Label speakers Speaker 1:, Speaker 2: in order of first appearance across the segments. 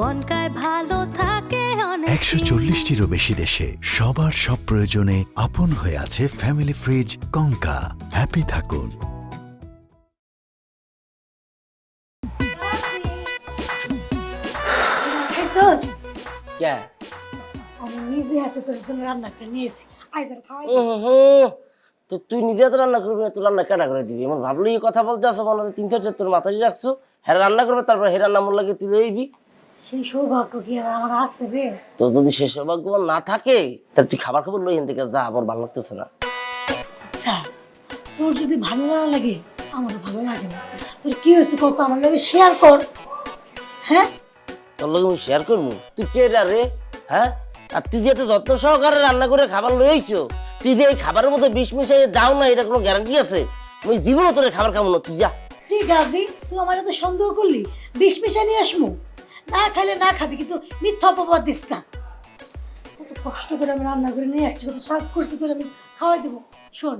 Speaker 1: কনকায় ভালো থাকে অনেক।
Speaker 2: 140টিরও বেশি দেশে সবার সব প্রয়োজনে আপন হয়ে আছে ফ্যামিলি ফ্রিজ কনকা। হ্যাপি থাকুন।
Speaker 3: আমি নিজে হাতে তোর জন্য রান্না করে নিয়েছি। আইদার খাওয়াই
Speaker 4: তো তুই নিজে তো রান্না করবি না, তুই রান্না কেনা করে দিবি? এমন ভাবলো এই কথা বলতে আসো, মনে হয় 3-4 তোর মাথায় রাখছো। হ্যাঁ রান্না করবে, তারপর হে রান্না মূল লাগে তুই লইবি।
Speaker 3: সেই সৌভাগ্য কি আর আমার আছে রে?
Speaker 4: তো যদি সে সৌভাগ্য না থাকে তাহলে তুই খাবার খাবার লই এখান থেকে যা, আমার ভালো লাগতেছে না।
Speaker 3: আচ্ছা তোর যদি ভালো না লাগে আমারও ভালো লাগে না। তোর কি হয়েছে কত আমার লাগে শেয়ার কর। হ্যাঁ
Speaker 4: তোর লগে আমি শেয়ার করবো? তুই কে রে? হ্যাঁ, আর তুই যে এত যত্ন সহকারে রান্না করে খাবার লইছো, তুই যে এই খাবারের মধ্যে বিষ মিশিয়ে দাও না, এটা কোনো গ্যারান্টি আছে? আমি জীবনে তোর খাবার খাবো না, তুই যা।
Speaker 3: শ্রী গাজী তুই আমার এত সন্দেহ করলি? বিষ মিশা নিয়ে আসমু? না খাইলে না খাবি, কিন্তু মিথ্যা অপবাদ দিস না। কত কষ্ট করে আমি রান্না করে নিয়ে আসছি, কত সাফ করছি তোর আমি খাওয়াই দেবো। শোন,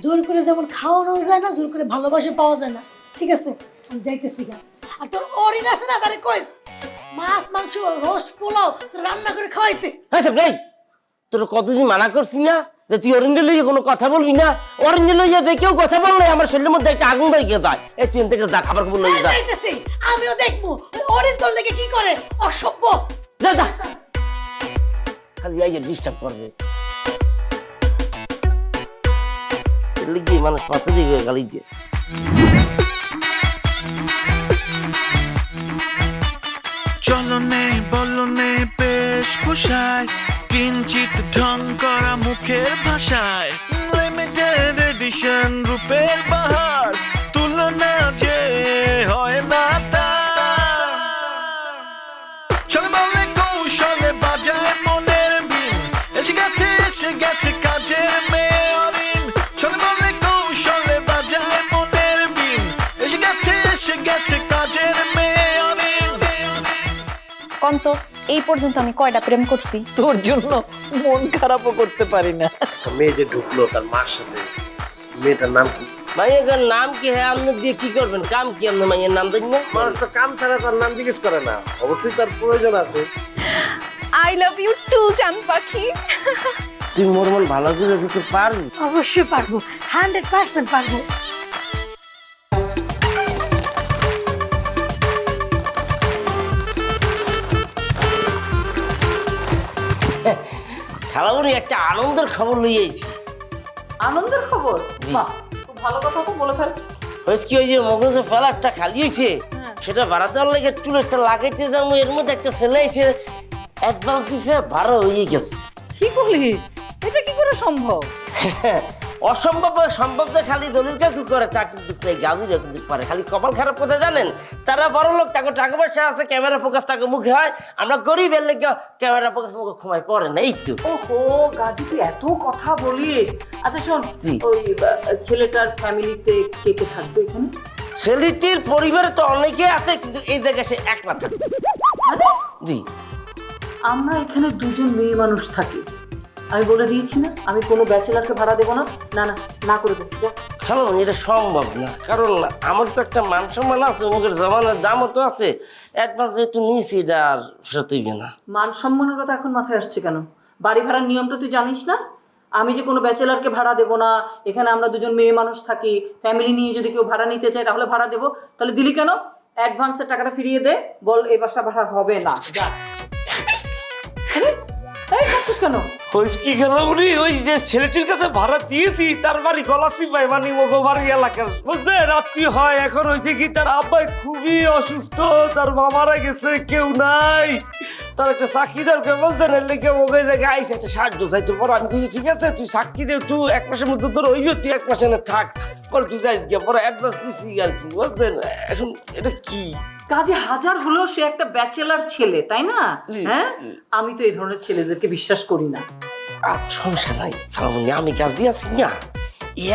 Speaker 3: জোর করে যেমন খাওয়ানো যায় না, জোর করে ভালোবাসা পাওয়া যায় না। ঠিক আছে আমি যাইতেছি গা। আর তোর অরিন আছে না, তারে কইস মাছ মাংস রোস্ট পোলাও রান্না করে খাওয়াইতে।
Speaker 4: হ্যাঁ সব নেই, তোর কতদিন মানা করছি না যে তুই অরেঞ্জে লইয়ে কোনো কথা বলবি না? অরেঞ্জে লইয়া যে কেউ কথা বললে আমার শরীরের মধ্যে একটা আগুন বাইকে যায়। এই তুই থেকে যা, খাবার খাবার লইয়ে যা।
Speaker 3: যাইতেছি, আমিও দেখবো অরিন তোর লেগে কি করে, অসভ্য।
Speaker 4: যা যা, খালি আইয়ে ডিস্টার্ব করবে। লিখি মানুষ পাতে দিয়ে গালি দিয়ে।
Speaker 5: চলনে বলনে বেশ পোষায়, কিঞ্চিত ঢং করা মুখের ভাষায়, লিমিটেড এডিশন রূপের বাহার, তুলনা যে হয় না তার। চলে বলে কৌশলে বাজায় মনের বিন, এসে গেছে কাজের মেয়ে অরিন। চলে বলে কৌশলে বাজায় মনের বিন, এসে গেছে কাজের মেয়ে অরিন।
Speaker 6: কন্ত এই পর্যন্ত আমি কয়টা প্রেম করছি?
Speaker 7: তোর জন্য মন খারাপও করতে পারি না।
Speaker 8: মেয়ে যে ঢুকলো তার মার সাথে, মেয়েটার নাম কি?
Speaker 4: মাইয়ের নাম কি? হ্যাঁ আপনি দিয়ে কি করবেন? কাম কি আপনি মাইয়ের নাম দেন না?
Speaker 8: মানুষ তো কাম ছাড়া তার নাম জিজ্ঞেস করে না, অবশ্যই তার প্রয়োজন আছে।
Speaker 6: আই লাভ ইউ টু জান পাখি।
Speaker 4: তুই মোর মন ভালো করে দিতে পারবি?
Speaker 3: অবশ্যই পারবো, 100% পারবো।
Speaker 4: খালাবুড়ি একটা আনন্দের খবর লইয়ে আইছি।
Speaker 7: আনন্দের খবর? বাহ, খুব ভালো কথা তো, বলে ফেল।
Speaker 4: হয়েছে কি, ওই যে মগজের ফেলারটা খালি হয়েছে, সেটা ভাড়া দেওয়ার লাগে টুলেরটা লাগাইতে যাবো। এর মধ্যে একটা ছেলে আইছে, অ্যাডভান্স দিছে, ভাড়া হয়ে গেছে।
Speaker 7: কি বলি? এটা কি করে সম্ভব?
Speaker 4: অসম্ভব সম্ভব যে খালি দলিল কাকু করে, তা কিন্তু গাভীরা কিন্তু পারে। খালি কপাল খারাপ কথা জানেন, তারা বড় লোক, তাকে টাকা পয়সা আছে, ক্যামেরা ফোকাস তাকে মুখে হয়। আমরা গরিবের লেগে ক্যামেরা ফোকাস মুখে ঘুমাই পড়ে না। এই তো
Speaker 7: ওহো গাজি, তুই এত কথা বলিস। আচ্ছা শোন,
Speaker 4: জি।
Speaker 7: ওই ছেলেটার ফ্যামিলিতে কে কে থাকবে এখানে?
Speaker 4: ছেলেটির পরিবারে তো অনেকে আছে, কিন্তু এই জায়গায় সে একলা থাকবে।
Speaker 7: মানে
Speaker 4: জি,
Speaker 7: আমরা এখানে দুজন মেয়ে মানুষ থাকি। আমি বলে দিয়েছি না, আমি কোনো ব্যাচেলারকে ভাড়া দেবো না। না না, না করে দে, যা।
Speaker 4: খালো এটা সম্ভব না, কারণ আমার তো একটা মান সম্মান আছে, মুখের জমানের দামও তো আছে। অ্যাডভান্স যেহেতু নিয়েছি, এটা আর ফেরত হইবে না।
Speaker 7: মান সম্মানের কথা এখন মাথায় আসছে কেন? বাড়ি ভাড়ার নিয়মটা তুই জানিস না? আমি যে কোনো ব্যাচেলারকে ভাড়া দেবো না, এখানে আমরা দুজন মেয়ে মানুষ থাকি। ফ্যামিলি নিয়ে যদি কেউ ভাড়া নিতে চায় তাহলে ভাড়া দেবো। তাহলে দিলি কেন? অ্যাডভান্সের টাকাটা ফিরিয়ে দে, বল এই বাসা ভাড়া হবে না, যা। এই করছিস কেন?
Speaker 8: কি খালাবুড়ি, ওই যে ছেলেটির কাছে ভাড়া দিয়েছি তার বাড়ি গলাসি ভাই, মানে মগবাড়ি এলাকার, বুঝছেন? রাত্রি হয়, এখন হয়েছে কি তার আব্বাই খুবই অসুস্থ, তার মামারা গেছে, কেউ নাই, তার একটা সাক্ষী দরকার, বুঝছেন? এর লেগে ওকে জায়গায় আইসে একটা সাহায্য চাইতে পারো। আমি বলছি ঠিক আছে, তুই সাক্ষী দে, তুই 1 মাসের মধ্যে তোর হইবে, তুই 1 মাসে না থাক, পরে তুই যাইস গিয়া, পরে অ্যাডভান্স দিচ্ছি আর কি, বুঝছেন? এখন এটা কি
Speaker 7: কাজে হাজার হলেও সে একটা ব্যাচেলার ছেলে, তাই না? হ্যাঁ, আমি তো এই ধরনের ছেলেদেরকে বিশ্বাস করি না।
Speaker 4: আর সমস্যা নাই খালামুনি, আমি কাজে আছি না।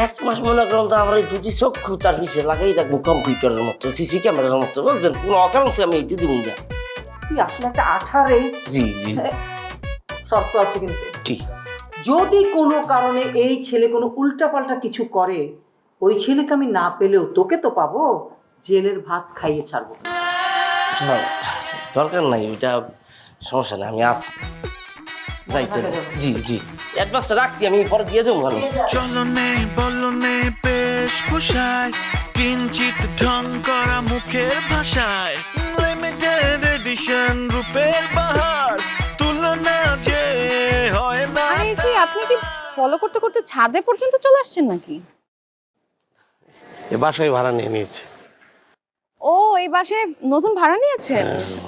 Speaker 4: 1 মাস মনে করেন তো আমার এই দুটি চক্ষু তার পিছিয়ে লাগাই রাখবো কম্পিউটারের মতো, সিসি ক্যামেরার মতো, বুঝলেন? কোনো অকারণ আমি এইটি দিব না।
Speaker 7: তুই আসলে একটা আঠারে।
Speaker 4: জি জি,
Speaker 7: শর্ত আছে কিন্তু।
Speaker 4: ঠিক।
Speaker 7: যদি কোনো কারণে এই ছেলে কোনো উল্টাপাল্টা কিছু করে, ওই ছেলেকে আমি না পেলেও তোকে তো পাবো, জেলের ভাত খাইয়ে ছাড়বো।
Speaker 4: দরকার নাই, ওইটা সমস্যা নাই, আমি আসছি যাইতে হবে। জি জি, অ্যাডভান্সটা রাখছি, আমি পরে দিয়ে যাবো। ভালো
Speaker 5: চলনে বলনে বেশভূষায় কিঞ্চিত ঢং করা মুখের ভাষায় লিমিটেড এডিশন রূপের বাহার তুলনা যে হয় না।
Speaker 6: আরে কি আপনি কি ফলো করতে করতে ছাদে পর্যন্ত চলে আসছেন নাকি?
Speaker 9: এ বাসায় ভাড়া নিয়ে নিয়েছি।
Speaker 6: ও এই বাসায় নতুন ভাড়া নিয়েছেন?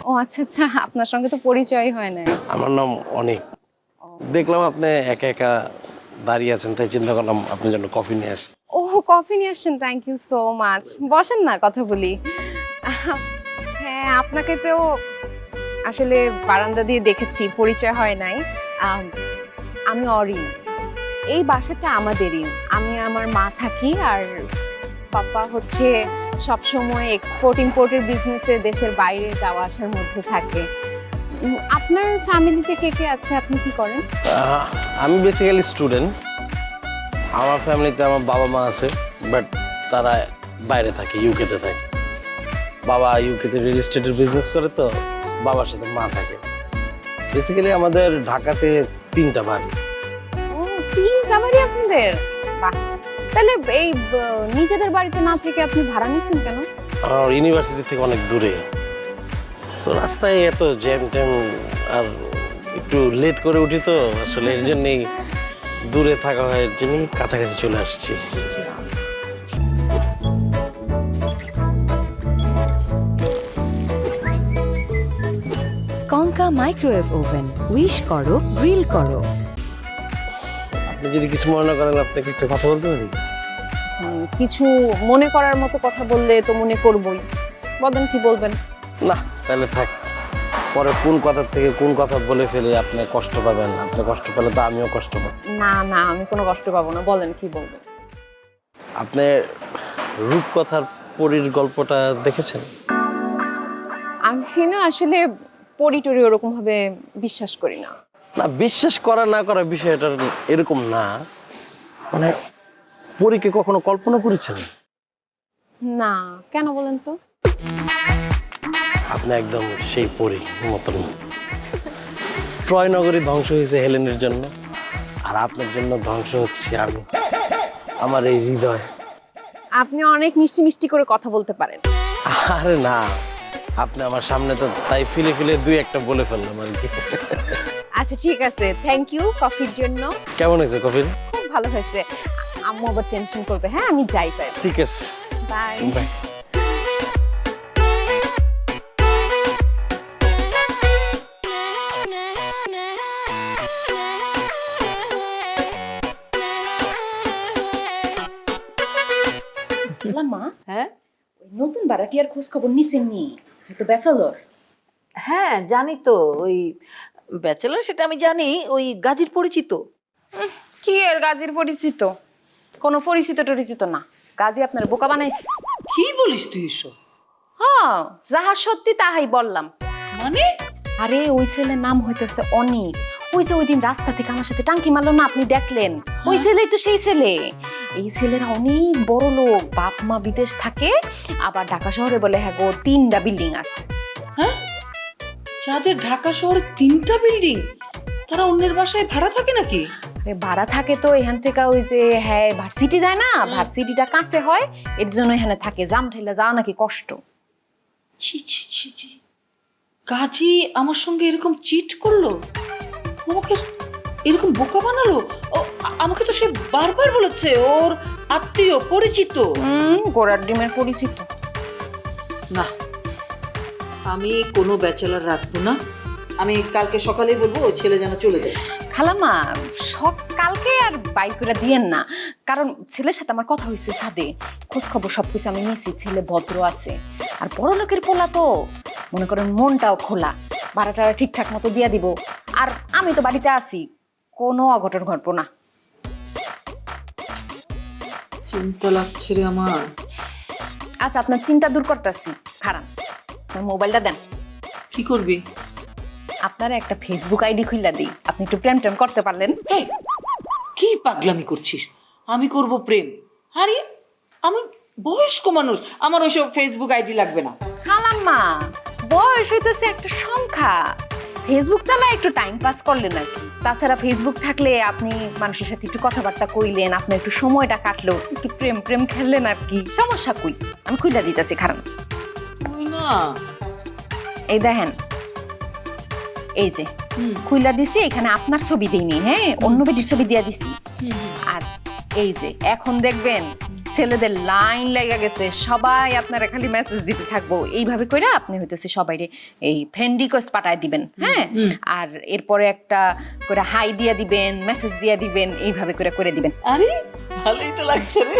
Speaker 6: ও আচ্ছা আচ্ছা, আপনার সঙ্গে তো পরিচয় হয় না।
Speaker 9: আমার নাম অনেক। দেখলাম আপনি একা একা দাঁড়িয়ে আছেন, তাই চিন্তা করলাম আপনার জন্য কফি নিয়ে আসি।
Speaker 6: ও কফি নিয়ে আসছেন, থ্যাংক ইউ সো মাচ। বসেন না, কথা বলি। হ্যাঁ, আপনাকে তো আসলে বারান্দা দিয়ে দেখেছি, পরিচয় হয় নাই। আমি অরিন, এই বাসাটা আমাদেরই। আমি আমার মা থাকি, আর পাপা হচ্ছে সবসময় এক্সপোর্ট ইম্পোর্টের বিজনেসে দেশের বাইরে যাওয়া আসার মধ্যে থাকে। আপনার ফ্যামিলিতে কে কে আছে? আপনি কি করেন?
Speaker 9: আমি বেসিক্যালি স্টুডেন্ট। আমার ফ্যামিলিতে আমার বাবা মা আছে, বাট তারা বাইরে থাকে, ইউকেতে থাকে। বাবা ইউকেতে রিয়েল এস্টেটের বিজনেস করে, তো বাবার সাথে মা থাকে। বেসিক্যালি আমাদের ঢাকাতে 3টা বাড়ি।
Speaker 6: ও 3টা বাড়ি আপনাদের? বাহ, তাহলে এই নিজেদের বাড়িতে না থেকে আপনি ভাড়া নিচ্ছেন কেন?
Speaker 9: আমার ইউনিভার্সিটি থেকে অনেক দূরে, তো রাস্তায় এত জ্যাম ট্যাম, আর একটু লেট করে উঠি, তো আসলে এর জন্যই দূরে থাকা হয়, এর জন্যই কাছাকাছি চলে আসছি।
Speaker 10: কঙ্কা মাইক্রোওয়েভ ওভেন, উইশ করো, গ্রিল করো।
Speaker 9: আপনি যদি কিছু মনে না করেন, আপনাকে একটা কথা বলতে পারি?
Speaker 6: কিছু মনে করার মতো কথা বললে তো মনে করবই। বলেন, কি বলবেন?
Speaker 9: না, তাহলে থাক। পরে কোন কথার থেকে কোন কথা বলে ফেলে আপনি কষ্ট পাবেন। আপনি কষ্ট পেলে তো আমিও কষ্ট পাবো।
Speaker 6: না না, আমি কোনো কষ্ট পাবো না। বলেন, কি বলবেন?
Speaker 9: আপনি রূপকথার পরীর গল্পটা দেখেছেন?
Speaker 6: আমি না আসলে পরিটরি ওরকম ভাবে বিশ্বাস করি না।
Speaker 9: না, বিশ্বাস করা না করা বিষয়টা এরকম না, মানে পরীকে কখনো কল্পনা করেছেন?
Speaker 6: না, কেন বলেন তো?
Speaker 9: আপনি একদম সেই পরী মতন। ট্রয় নগরী ধ্বংস হয়েছে হেলেনের জন্য, আর আপনার জন্য ধ্বংস হচ্ছে আমি, আমার এই হৃদয়।
Speaker 6: আপনি অনেক মিষ্টি মিষ্টি করে কথা বলতে পারেন।
Speaker 9: আরে না, আপনি আমার সামনে তো তাই ফিলে ফিলে 2-1টা বলে ফেললাম আর কি।
Speaker 6: আচ্ছা ঠিক আছে, থ্যাংক ইউ কফির জন্য।
Speaker 9: কেমন হয়েছে কফি?
Speaker 6: খুব ভালো হয়েছে। আম্মু আবার টেনশন করবে। হ্যাঁ, আমি যাই তাই।
Speaker 9: ঠিক আছে,
Speaker 6: বাই
Speaker 9: বাই।
Speaker 6: মা,
Speaker 7: হ্যাঁ
Speaker 6: নতুন ভাড়াটিয়ার খোঁজ খবর নিছেননি? তো ব্যাচেলর।
Speaker 7: হ্যাঁ জানি তো, ওই ব্যাচেলর সেটা আমি জানি, ওই গাজীর পরিচিত।
Speaker 6: কি এর গাজীর পরিচিত? কোনো পরিচিত টরিচিত না, গাজী আপনার বোকা বানাইছে।
Speaker 7: কি বলিস তুই এসব?
Speaker 6: হ্যাঁ, যাহা সত্যি তাহাই বললাম।
Speaker 7: মানে?
Speaker 6: আরে ওই ছেলের নাম হইতেছে অনিক। ওই যে ওই দিন রাস্তা থেকে আমার সাথে টাঙ্কি মারলো না, আপনি দেখলেন? ওই ছেলেই তো সেই ছেলে। এই ছেলেরা অনেক বড় লোক, বাপ মা বিদেশ থাকে, আবার ঢাকা শহরে বলে হ্যাঁ গো 3টা বিল্ডিং আছে।
Speaker 7: হ্যাঁ, যাদের ঢাকা শহরে 3টা বিল্ডিং, তারা অন্যের বাসায় ভাড়া থাকে নাকি?
Speaker 6: আরে ভাড়া থাকে তো এখান থেকে, ওই যে হ্যাঁ ভার্সিটি যায় না, ভার্সিটিটা কাছে হয়, এর জন্য এখানে থাকে। জাম ঠেলা যাওয়া নাকি কষ্ট।
Speaker 7: ছি ছি ছি ছি, গাজী আমার সঙ্গে এরকম চিট করলো, আমাকে এরকম বোকা বানালো। আমাকে তো সে বারবার বলেছে ওর আত্মীয় পরিচিত।
Speaker 6: গোড়ার ডিমের পরিচিত
Speaker 7: না, আমি কোনো ব্যাচেলার রাখবো না। আমি কালকে সকালেই বলবো ওই ছেলে যেন চলে যায়।
Speaker 6: খালামা, সকালকে আর বাইর করে দিয়েন না, কারণ ছেলের সাথে আমার কথা হয়েছে ছাদে, খোঁজ খবর সবকিছু আমি নিয়েছি। ছেলে ভদ্র আছে, আর বড় লোকের পোলা তো, মনে করেন মনটাও খোলা, ভাড়াটা ঠিকঠাক মতো দিয়ে দিব। আর আমি তো বাড়িতে আছি, কোনো অঘটন ঘটবো না।
Speaker 7: চিন্তা লাগছে রে আমার।
Speaker 6: আচ্ছা, আপনার চিন্তা দূর করতেছি, খারাপ আপনার মোবাইলটা দেন।
Speaker 7: কি করবি?
Speaker 6: আপনার একটা ফেসবুক আইডি খুইলা দিই, আপনি একটু প্রেম টেম করতে পারলেন।
Speaker 7: কি পাগলামি করছিস? আমি করব প্রেম? আরে আমি বয়স্ক মানুষ, আমার ওইসব ফেসবুক আইডি লাগবে না।
Speaker 6: খালাম্মা, বয়স হইতেছে একটা সংখ্যা। ফেসবুক চালায় একটু টাইম পাস করলেন আর কি। তাছাড়া ফেসবুক থাকলে আপনি মানুষের সাথে একটু কথাবার্তা কইলেন, আপনার একটু সময়টা কাটলো, একটু প্রেম প্রেম খেললেন আর কি। সমস্যা কই, আমি খুইলা দিতেছি খারাপ।
Speaker 7: তুই না
Speaker 6: এই দেখেন, এই যে খুইলা দিছি, এখানে আপনার ছবি দিইনি, হ্যাঁ অন্য বেটির ছবি দিয়া দিছি। আর এই যে এখন দেখবেন ছেলেদের লাইন লেগে গেছে, সবাই আপনারা খালি মেসেজ দিতে থাকবো। এইভাবে করে আপনি হইতেছে সবাইরে এই ফ্রেন্ড রিকোয়েস্ট পাঠায় দিবেন, হ্যাঁ। আর এরপরে একটা করে হাই দিয়া দিবেন, মেসেজ দিয়া দিবেন, এইভাবে করে করে দিবেন।
Speaker 7: আরে ভালোই তো লাগছে রে।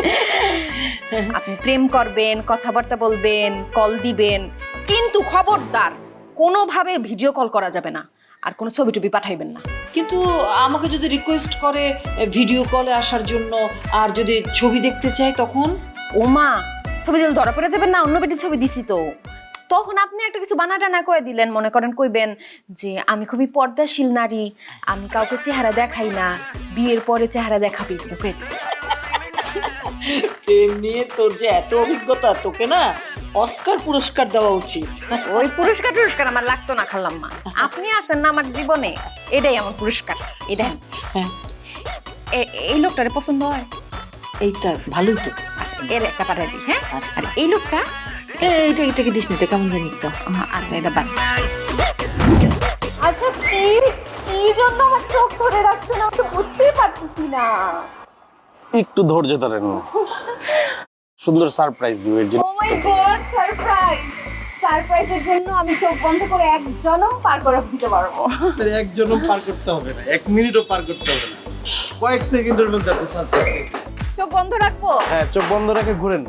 Speaker 6: আপনি প্রেম করবেন, কথাবার্তা বলবেন, কল দিবেন, কিন্তু খবরদার কোনোভাবে ভিডিও কল করা যাবে না, আর কোনো ছবি টবি পাঠাইবেন না।
Speaker 7: কিন্তু আমাকে যদি রিকোয়েস্ট করে ভিডিও কলে আসার জন্য, আর যদি ছবি দেখতে চাই তখন?
Speaker 6: ওমা, ছবি দিলে ধরা পড়ে যাবেন না, অন্য বেটির ছবি দিছি তো। তখন আপনি একটা কিছু বানাটানা কয়ে দিলেন, মনে করেন কইবেন যে আমি খুবই পর্দাশীল নারী, আমি কাউকে চেহারা দেখাই না, বিয়ের পরে চেহারা দেখাবি।
Speaker 7: প্রেম নিয়ে তোর যে এত অভিজ্ঞতা, তোকে না অস্কার পুরস্কার দেওয়া উচিত।
Speaker 6: ওই পুরস্কার টুরস্কার আমার লাগতো না, খাল্লাম মা। আপনি আছেন না আমার জীবনে, এটাই আমার পুরস্কার। এই দেখেন, এই লোকটারে পছন্দ হয়?
Speaker 7: এইটা ভালোই তো।
Speaker 6: আচ্ছা, এর একটা পাঠাই দিই, হ্যাঁ। আর এই লোকটা,
Speaker 7: এইটাকে দিস নিতে কেমন জানি একটা।
Speaker 6: আচ্ছা এটা বাদ। আচ্ছা কি জন্য আমার চোখ ধরে রাখছেন আমি তো বুঝতেই পারতেছি না।
Speaker 9: একটু ধৈর্য ধরেন, সুন্দর সারপ্রাইজ দিব এর জন্য।
Speaker 6: ও মাই গড, সারপ্রাইজ! সারপ্রাইজের জন্য আমি চোখ বন্ধ করে এক জনম পার করে দিতে পারবো।
Speaker 9: একজনও পার করতে হবে না, 1 মিনিটও পার করতে হবে না, কয়েক সেকেন্ডের মধ্যে আপনি সারপ্রাইজ।
Speaker 6: চোখ বন্ধ রাখবো?
Speaker 9: হ্যাঁ, চোখ বন্ধ রেখে ঘুরেন,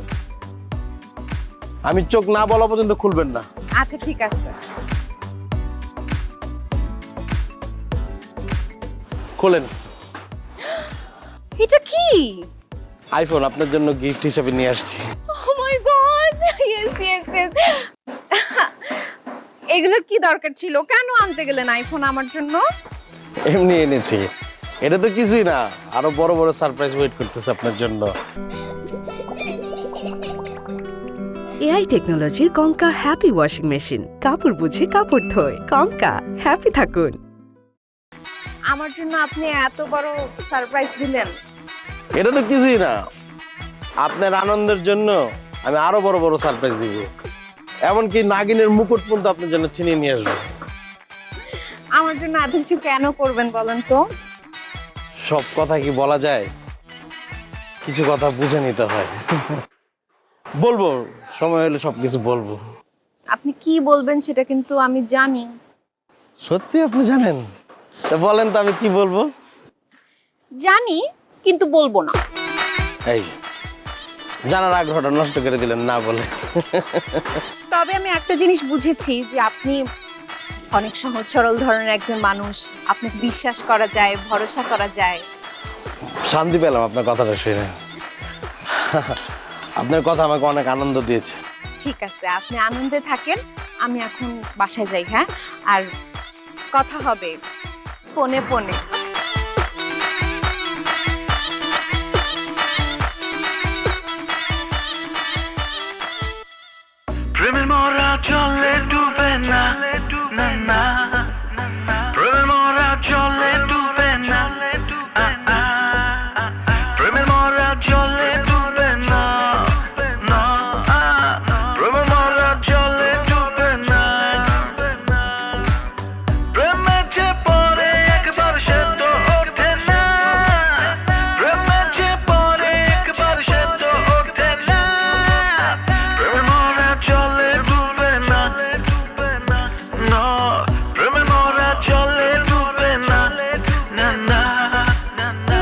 Speaker 9: আমি চোখ না বলা পর্যন্ত খুলবেন না।
Speaker 6: আচ্ছা ঠিক আছে।
Speaker 9: খোলেন।
Speaker 6: এটা কি?
Speaker 9: আইফোন আপনার জন্য গিফট হিসেবে নিয়ে আসছি।
Speaker 6: ও মাই গড, ইয়েস ইয়েস ইয়েস। এগুলোর কি দরকার ছিল? কেন আনতে গেলেন আইফোন আমার জন্য?
Speaker 9: এমনি এনেছি, এটা তো কিছুই না, আরো বড় বড় সারপ্রাইজ ওয়েট করতেছে আপনার জন্য।
Speaker 10: এআই টেকনোলজির কঙ্কা হ্যাপি ওয়াশিং মেশিন, কাপড় বুঝে কাপড় ধোয়। কঙ্কা, হ্যাপি থাকুন।
Speaker 6: আমার জন্য আপনি এত বড় সারপ্রাইজ দিলেন?
Speaker 9: এটা তো কিছুই না, আপনার আনন্দের জন্য আমি আরো বড় বড় সারপ্রাইজ দিব, এমনকি নাগিনের মুকুট পর্যন্ত আপনার জন্য ছিনিয়ে নিয়ে আসবো।
Speaker 6: আমার জন্য এত কিছু কেন করবেন বলেন তো?
Speaker 9: সব কথা কি বলা যায়? কিছু কথা বুঝে নিতে হয়। বলবো, সময় হলে সবকিছু বলবো।
Speaker 6: আপনি কি বলবেন সেটা কিন্তু আমি জানি।
Speaker 9: সত্যি আপনি জানেন? তা বলেন তো আমি কি বলবো।
Speaker 6: জানি, কিন্তু বলবো না।
Speaker 9: এই জানার আগ্রহটা নষ্ট করে দিলেন না বলে।
Speaker 6: তবে আমি একটা জিনিস বুঝেছি যে আপনি অনেক সহজ সরল ধরনের একজন মানুষ, আপনাকে বিশ্বাস করা যায়, ভরসা করা যায়।
Speaker 9: শান্তি পেলাম আপনার কথাটা শুনে। আপনার কথা আমাকে অনেক আনন্দ দিয়েছে।
Speaker 6: ঠিক আছে, আপনি আনন্দে থাকেন, আমি এখন বাসায় যাই, হ্যাঁ? আর কথা হবে ফোনে ফোনে।
Speaker 5: প্রেমের মরা চলে ডুবে না, না না, প্রেমের মরা চলে ডুবে না, প্রেমের মরা চলে ডুবে না, না, প্রেমের মরা চলে ডুবে না, প্রেমে যে পরে একবার সে তো ওঠে না, প্রেমে যে পরে একবার সে তো ওঠে না, প্রেমের মরা চলে ডুবে না, না, প্রেমের মরা চলে ডুবে না, না না, না না।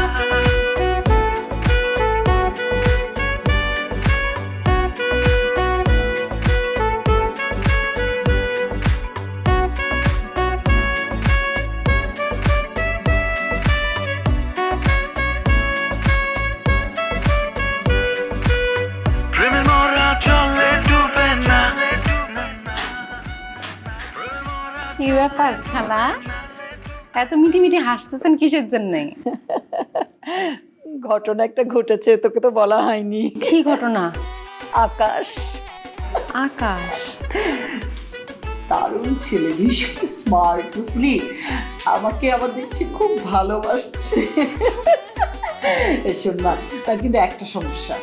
Speaker 5: প্রেমের মরা চলে ডুবে না।
Speaker 11: কি ব্যাপার খালা, এত মিটি মিটি হাসতেছেন কিসের জন্য?
Speaker 7: ঘটনা একটা ঘটেছে, তোকে তো বলা হয়নি।
Speaker 11: কি ঘটনা?
Speaker 7: আকাশ।
Speaker 11: আকাশ?
Speaker 7: দারুণ ছেলে, ভীষণ স্মার্ট, বুঝলি? আমাকে আবার দেখছি খুব ভালোবাসছে। শোন না, তার কিন্তু একটা সমস্যা,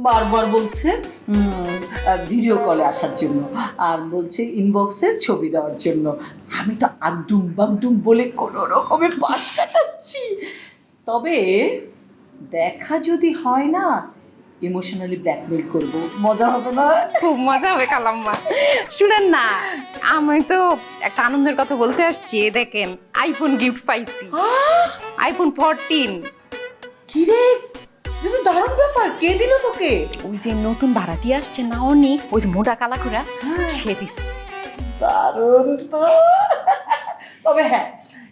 Speaker 7: বারবার বলছে ভিডিও কলে আসার জন্য, আর বলছে ইনবক্সে ছবি দেওয়ার জন্য। আমি তো আগডুম বাগডুম বলে কোনো রকমে পাশ কাটাচ্ছি। তবে দেখা যদি হয় না, ইমোশনালি ব্ল্যাকমেল করব, মজা হবে না?
Speaker 6: খুব মজা হবে খালাম্মা। শুনেন না, আমি তো একটা আনন্দের কথা বলতে আসছি। দেখেন, আইফোন গিফট পাইছি, আইফোন 14।
Speaker 7: কি রে, এটা তো দারুণ ব্যাপার। কে দিল তোকে?
Speaker 6: ওই যে নতুন ভাড়াটি আসছে না, অনেক, ওই যে মোটা কালা করে সে দিচ্ছে।
Speaker 7: দারুণ তো। তবে হ্যাঁ,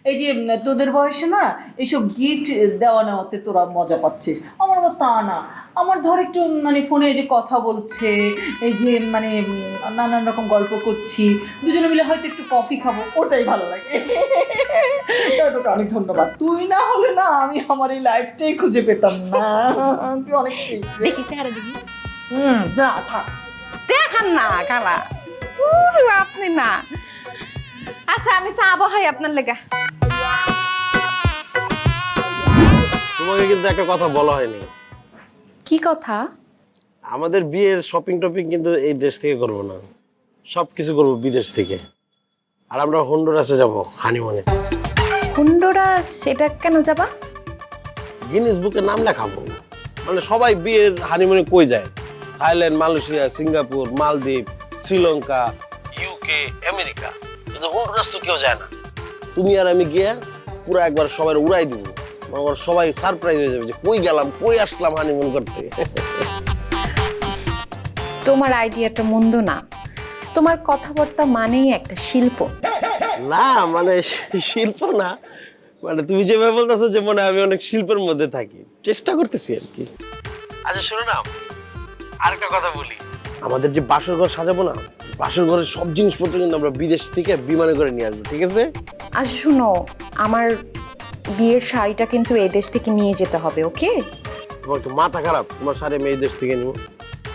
Speaker 7: এই যে তোদের বয়সে না এইসব গিফট দেওয়া নেওয়াতে তোরা মজা পাচ্ছিস, আমার আবার তা না। আমার ধর একটু মানে ফোনে যে কথা বলছে, এই যে মানে নানান রকম গল্প করছি, দুজনে মিলে হয়তো একটু কফি খাবো, ওটাই ভালো লাগে। তোকে অনেক ধন্যবাদ। তুই না হলে না আমি আমার এই লাইফটাই খুঁজে পেতাম না। তুই অনেক
Speaker 6: দেখি চেহারা দেখি।
Speaker 7: যা থাক,
Speaker 6: দেখান না খালা, আপনি না। আচ্ছা, আমি চা বহাই আপনার লেগা।
Speaker 9: তোমাকে কিন্তু একটা কথা বলা হয়নি।
Speaker 6: কি কথা?
Speaker 9: আমাদের বিয়ের শপিং টপিং কিন্তু এই দেশ থেকে করবো না, সব কিছু করবো বিদেশ থেকে। আর আমরা হন্ডুরাসে যাব হানিমুনে।
Speaker 6: হন্ডুরাস? এটা কেন যাবা?
Speaker 9: গিনিস বুকে নাম লেখাবো। মানে সবাই বিয়ের হানিমুনে কই যায়? থাইল্যান্ড, মালয়েশিয়া, সিঙ্গাপুর, মালদ্বীপ, শ্রীলঙ্কা, ইউকে, আমেরিকা, কিন্তু হন্ডুরাস তো কেউ যায় না। তুমি আর আমি গিয়ে পুরো একবার সবাই উড়াই দিব, আমার সবাই সারপ্রাইজ হয়ে যাবে যে কই গেলাম, কই আসলাম হানিমুন করতে।
Speaker 6: তোমার আইডিয়াটা মন্দ না, তোমার কথাবার্তা মানেই একটা শিল্প।
Speaker 9: না মানে শিল্প না, মানে তুমি যেভাবে বলতেছো যে মনে আমি অনেক শিল্পের মধ্যে থাকি, চেষ্টা করতেছি আর কি। আচ্ছা শোনো না, আরেকটা কথা বলি, আমাদের যে বাসর ঘর সাজাবো না, বাসর ঘরের সব জিনিসপত্র কিন্তু আমরা বিদেশ থেকে বিমানে করে নিয়ে আসবো, ঠিক আছে?
Speaker 6: আর শুনো, আমার বিয়ের শাড়িটা কিন্তু এই দেশ থেকে নিয়ে যেতে হবে, ওকে?
Speaker 9: তোমার তো মাথা খারাপ, তোমার শাড়ি আমি এই দেশ থেকে নিবো?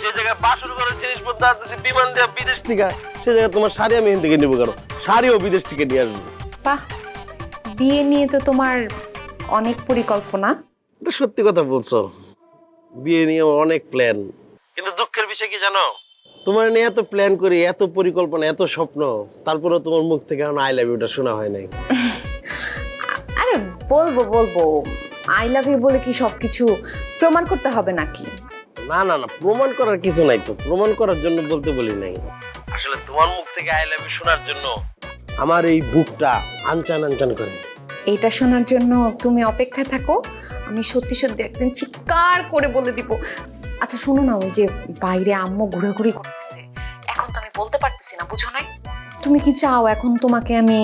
Speaker 9: যে জায়গায় বাসর ঘরের জিনিসপত্র আসতেছে বিমান দেওয়া বিদেশ থেকে, সে জায়গায় তোমার শাড়ি আমি এখান থেকে নিবো কেন? শাড়িও বিদেশ থেকে নিয়ে আসবো।
Speaker 6: বাহ, বিয়ে নিয়ে তো তোমার অনেক পরিকল্পনা।
Speaker 9: এটা সত্যি কথা বলছো, বিয়ে নিয়ে আমার অনেক প্ল্যান, কিন্তু দুঃখের বিষয় কি জানো, তোমার নিয়ে এত প্ল্যান করি, এত পরিকল্পনা, এত স্বপ্ন, তারপরেও তোমার মুখ থেকে এখন আই লাভ ইউটা শোনা হয় নাই।
Speaker 6: আরে বলবো বলবো, আই লাভ ইউ বলে কি সবকিছু প্রমাণ করতে হবে নাকি?
Speaker 9: না না না, প্রমাণ করার কিছু নাই তো, প্রমাণ করার জন্য বলতে বলি নাই। আসলে তোমার মুখ থেকে আই লাভ ইউ শোনার জন্য আমার এই বুকটা আনচান আনচান করে।
Speaker 6: এইটা শোনার জন্য তুমি অপেক্ষায় থাকো, আমি সত্যি সত্যি একদিন চিৎকার করে বলে দিব। আচ্ছা শোনো না, ওই যে বাইরে আম্মু ঘোরাঘুরি করতেছে, এখন তো আমি বলতে পারতেছি না, বুঝো নাই? তুমি কি চাও এখন তোমাকে আমি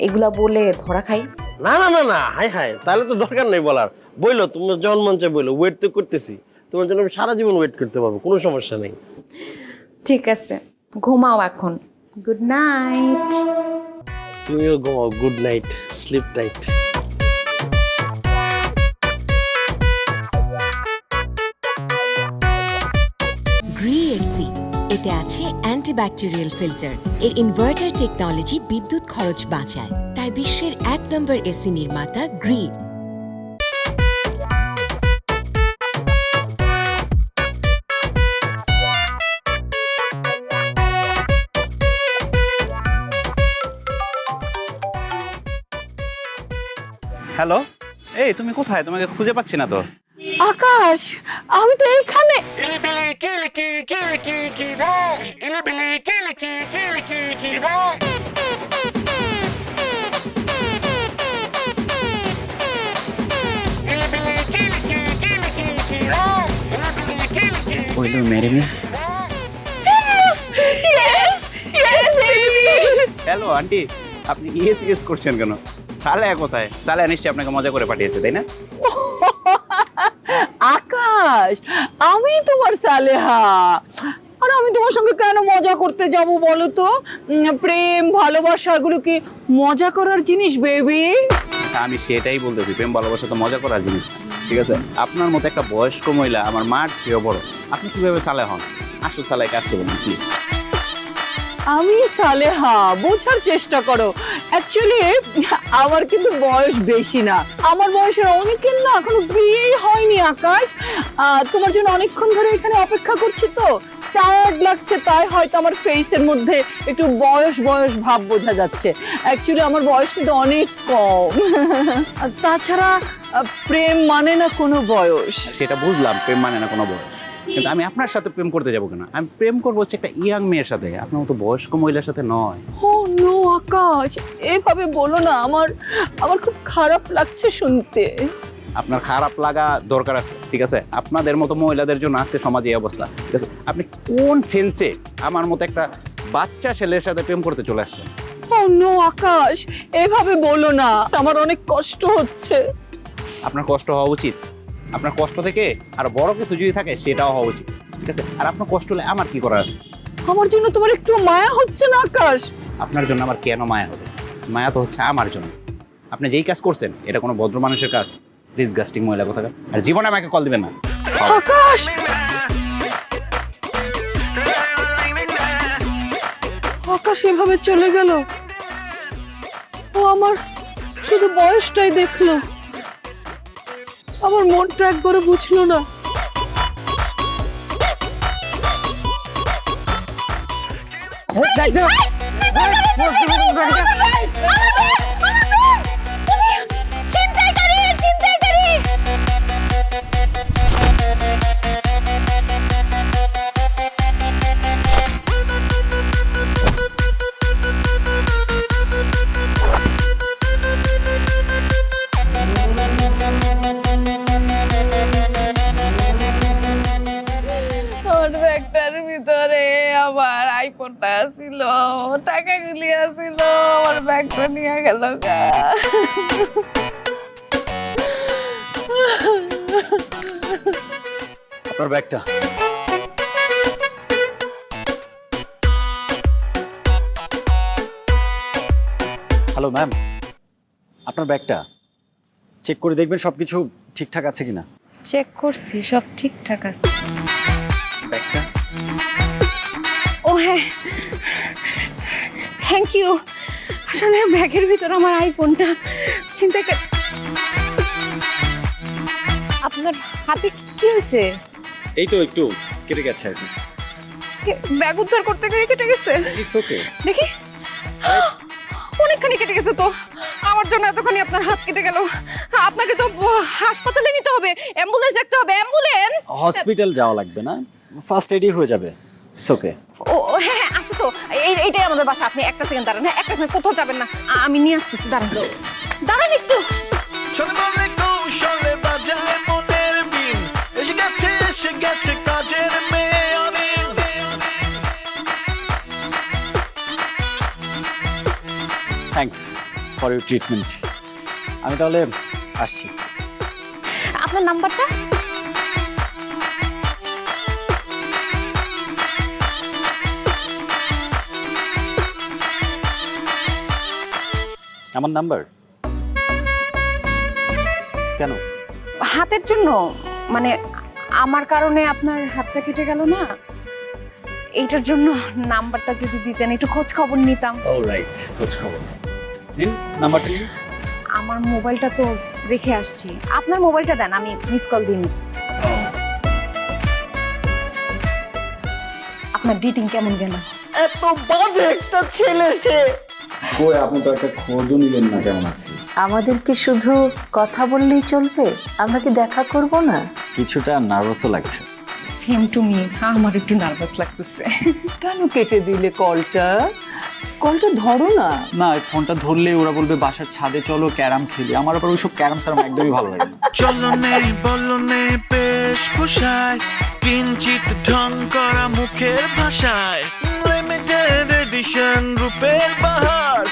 Speaker 6: এগুলা বলে ধরা খাই?
Speaker 9: না না না না, হাই হাই, তাহলে তো দরকার নেই বলার। বললো তোমার যখন মন চাই বললো, ওয়েট তো করতেছি, তোমার জন্য আমি সারা জীবন ওয়েট করতে পারবো, কোনো সমস্যা নেই।
Speaker 6: ঠিক আছে, ঘুমাও এখন। Good night.
Speaker 9: তুমিও ঘুমাও, গুড নাইট, স্লিপ টাইট।
Speaker 12: গ্রিএসি, এতে আছে অ্যান্টিব্যাকটেরিয়াল ফিল্টার। এর ইনভার্টার টেকনোলজি বিদ্যুৎ খরচ বাঁচায়, তাই বিশ্বের 1 নম্বর এসি নির্মাতা গ্রি।
Speaker 13: হ্যালো, এই তুমি কোথায়? তোমাকে খুঁজে পাচ্ছি না তো।
Speaker 7: আকাশ, আমি তো এইখানে।
Speaker 13: ওইলো মেরে মেয়ে। হ্যালো আন্টি, আপনি ইয়েস করছেন কেন? সালেহা কোথায়? সালেহা নিশ্চয়ই আপনাকে মজা করে পাঠিয়েছে, তাই না?
Speaker 7: আকাশ, আমি তোমার সালেহা। আর আমি তোমার সঙ্গে কেন মজা করতে যাব বলো তো? প্রেম ভালোবাসা এগুলো কি মজা করার জিনিস বেবি?
Speaker 13: আমি সেটাই বলতেছি, প্রেম ভালোবাসা তো মজা করার জিনিস, ঠিক আছে? আপনার মতো একটা বয়স্ক মহিলা আমার মার চেয়েও বড়, আপনি কিভাবে সালেহা হন? আসল সালেহাকে আসতে বলুন প্লিজ।
Speaker 7: আমি সালেহা, বোঝার চেষ্টা করো। অ্যাকচুয়ালি আমার কিন্তু বয়স বেশি না, আমার বয়সের অনেকের না এখনো বিয়েই হয়নি। আকাশ, তোমার জন্য অনেকক্ষণ ধরে এখানে অপেক্ষা করছি তো, টায়ার্ড লাগছে, তাই হয়তো আমার ফেসের মধ্যে একটু বয়স বয়স ভাব বোঝা যাচ্ছে। অ্যাকচুয়ালি আমার বয়স কিন্তু অনেক কম। আর তাছাড়া প্রেম মানে না কোনো বয়স।
Speaker 13: সেটা বুঝলাম, প্রেম মানে না কোনো বয়স, কিন্তু আমি আপনার সাথে প্রেম করতে যাবো কেন? আমি প্রেম করবো হচ্ছে একটা ইয়াং মেয়ের সাথে, আপনার মতো বয়স্ক মহিলার সাথে নয়।
Speaker 7: ও নো আকাশ, এভাবে বলো না, আমার খুব খারাপ লাগছে শুনতে।
Speaker 13: আপনার খারাপ লাগা দরকার আছে, ঠিক আছে? আপনাদের মতো মহিলাদের জন্য আজকে সমাজে এই অবস্থা, ঠিক আছে? আপনি কোন সেন্সে আমার মতো একটা বাচ্চা ছেলের সাথে প্রেম করতে চলে আসছেন?
Speaker 7: ও নো আকাশ, এভাবে বলো না, আমার অনেক কষ্ট হচ্ছে।
Speaker 13: আপনার কষ্ট হওয়া উচিত। আপনার কষ্ট থেকে আর বড় কিছু যদি থাকে সেটাও হওয়া উচিত, ঠিক আছে? আর আপনার কষ্ট হলে আমার কি করার আছে?
Speaker 7: আমার জন্য তোমার একটু মায়া হচ্ছে না আকাশ?
Speaker 13: আপনার জন্য আমার কেন মায়া হবে? মায়া তো হচ্ছে আমার জন্য। আপনি যেই কাজ করছেন এটা কোনো ভদ্র মানুষের কাজ? ডিসগাস্টিং মহিলা কোথাকার। আর জীবনে আমাকে কল দিবেন না।
Speaker 7: আকাশ, আকাশ এভাবে চলে গেল। ও আমার শুধু বয়সটাই দেখলো, আমার মনটা একবারও বুঝলো না।
Speaker 11: ব্যাগটার ভিতরে আমার আইফোনটা আছিল, টাকাগুলি আছিল, আমার ব্যাগটা নিয়ে গেল।
Speaker 8: আপনার ব্যাগটা। হ্যালো ম্যাম, আপনার ব্যাগটা চেক করে দেখবেন সবকিছু ঠিকঠাক আছে কিনা।
Speaker 11: চেক করছি, সব ঠিকঠাক আছে।
Speaker 8: ব্যাগটা।
Speaker 11: ও হ্যাঁ, থ্যাংক ইউ। আসলে ব্যাগের ভিতর আমার আইফোনটা চিন্তা করে। আপনার হাতে কি হয়েছে?
Speaker 8: এই তো একটু কেটে গেছে আর কি।
Speaker 11: ব্যাগ উদ্ধার করতে গিয়ে কেটে গেছে?
Speaker 8: It's okay.
Speaker 11: দেখি, অনেকখানি কেটে গেছে তো। আমার জন্য এতখানি আপনার হাত কেটে গেল। আপনাকে তো হাসপাতালে নিতে হবে, অ্যাম্বুলেন্স ডাকতে হবে। অ্যাম্বুলেন্স?
Speaker 8: হসপিটাল যাওয়া লাগবে না, ফার্স্ট এডই হয়ে যাবে। It's okay.
Speaker 11: ও হ্যাঁ হ্যাঁ, আসো তো, এইটাই আমাদের বাসা। আপনি একটা সেকেন্ড দাঁড়ান। হ্যাঁ, একটা সেকেন্ড, কোথাও যাবেন না, আমি নিয়ে আসতেছি। দাঁড়ান দাঁড়ান একটু।
Speaker 8: Thanks for your treatment. আমি তাহলে আসছি।
Speaker 11: আপনার নাম্বারটা?
Speaker 8: আমার নাম্বার কেন?
Speaker 11: হাতের জন্য, মানে আমার কারণে আপনার হাতটা কেটে গেল না, এইটার জন্য নাম্বারটা যদি দিতেন, একটু খোঁজ খবর নিতাম।
Speaker 8: অলরাইট, খোঁজ খবর নিন। নাম্বারটা নিন।
Speaker 11: আমার মোবাইলটা তো রেখে আসছি, আপনার মোবাইলটা দেন, আমি মিস কল দিয়ে নিচ্ছি। আপনার ডেটিং কেমন গেল?
Speaker 7: এত বাজে একটা ছেলে সে।
Speaker 14: কই, আপনি তো একটা খোঁজও নিলেন না কেমন আছি।
Speaker 3: আমাদের কি শুধু কথা বললেই চলবে? আমরা কি দেখা করব না?
Speaker 14: কিছুটা নার্ভাসও লাগছে।
Speaker 11: সেম টু মি, আমার একটু নার্ভাস লাগতেছে।
Speaker 7: কেন কেটে দিলে কলটা? কলটা ধরো না।
Speaker 14: না, এই ফোনটা ধরলে ওরা বলবে বাসার ছাদে চলো ক্যারাম খেলি। আমার আবার ওইসব ক্যারাম সারাম একদমই ভালো লাগে না।
Speaker 5: চলনে বলনে বেশ পোষায়, কিঞ্চিত ঢং করা মুখের ভাষায়, লিমিটেড এডিশন রূপের বাহার,